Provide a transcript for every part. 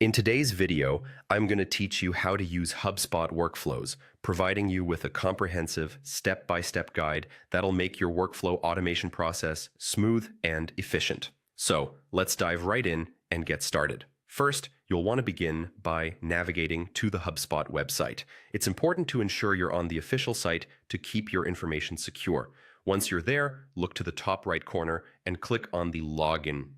In today's video, I'm going to teach you how to use HubSpot workflows, providing you with a comprehensive step-by-step guide that'll make your workflow automation process smooth and efficient. So let's dive right in and get started. First, you'll want to begin by navigating to the HubSpot website. It's important to ensure you're on the official site to keep your information secure. Once you're there, look to the top right corner and click on the Login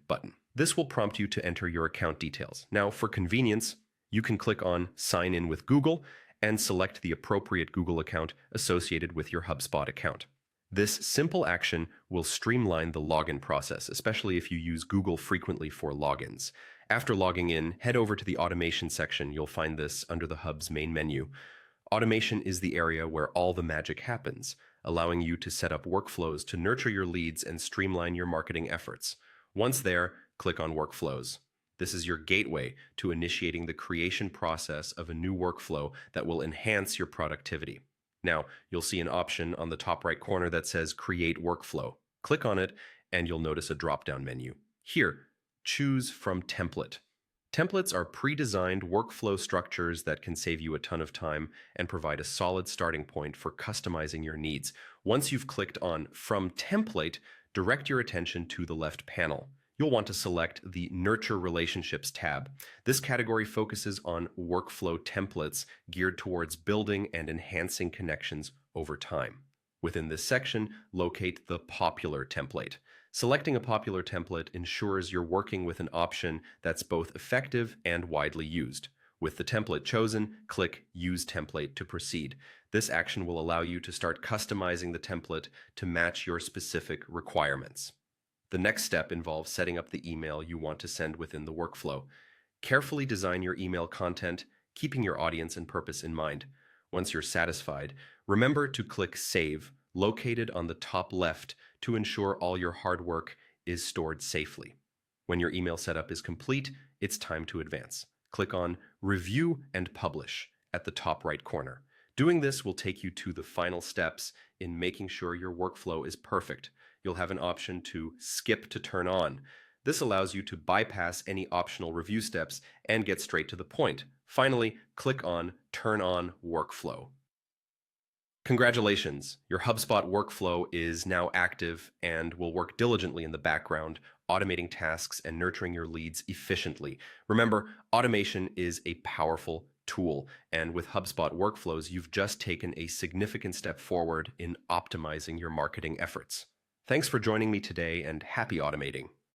button. This will prompt you to enter your account details. Now, for convenience, you can click on Sign in with Google and select the appropriate Google account associated with your HubSpot account. This simple action will streamline the login process, especially if you use Google frequently for logins. After logging in, head over to the Automation section. You'll find this under the Hub's main menu. Automation is the area where all the magic happens, allowing you to set up workflows to nurture your leads and streamline your marketing efforts. Once there, click on Workflows. This is your gateway to initiating the creation process of a new workflow that will enhance your productivity. Now, you'll see an option on the top right corner that says Create Workflow. Click on it, and you'll notice a drop-down menu. Here, choose from Template. Templates are pre-designed workflow structures that can save you a ton of time and provide a solid starting point for customizing your needs. Once you've clicked on From Template, direct your attention to the left panel. You'll want to select the Nurture Relationships tab. This category focuses on workflow templates geared towards building and enhancing connections over time. Within this section, locate the Popular template. Selecting a popular template ensures you're working with an option that's both effective and widely used. With the template chosen, click Use Template to proceed. This action will allow you to start customizing the template to match your specific requirements. The next step involves setting up the email you want to send within the workflow. Carefully design your email content, keeping your audience and purpose in mind. Once you're satisfied, remember to click Save, located on the top left, to ensure all your hard work is stored safely. When your email setup is complete, it's time to advance. Click on Review and Publish at the top right corner. Doing this will take you to the final steps in making sure your workflow is perfect. You'll have an option to skip to turn on. This allows you to bypass any optional review steps and get straight to the point. Finally, click on Turn on Workflow. Congratulations! Your HubSpot workflow is now active and will work diligently in the background, automating tasks and nurturing your leads efficiently. Remember, automation is a powerful tool, and with HubSpot workflows, you've just taken a significant step forward in optimizing your marketing efforts. Thanks for joining me today, and happy automating.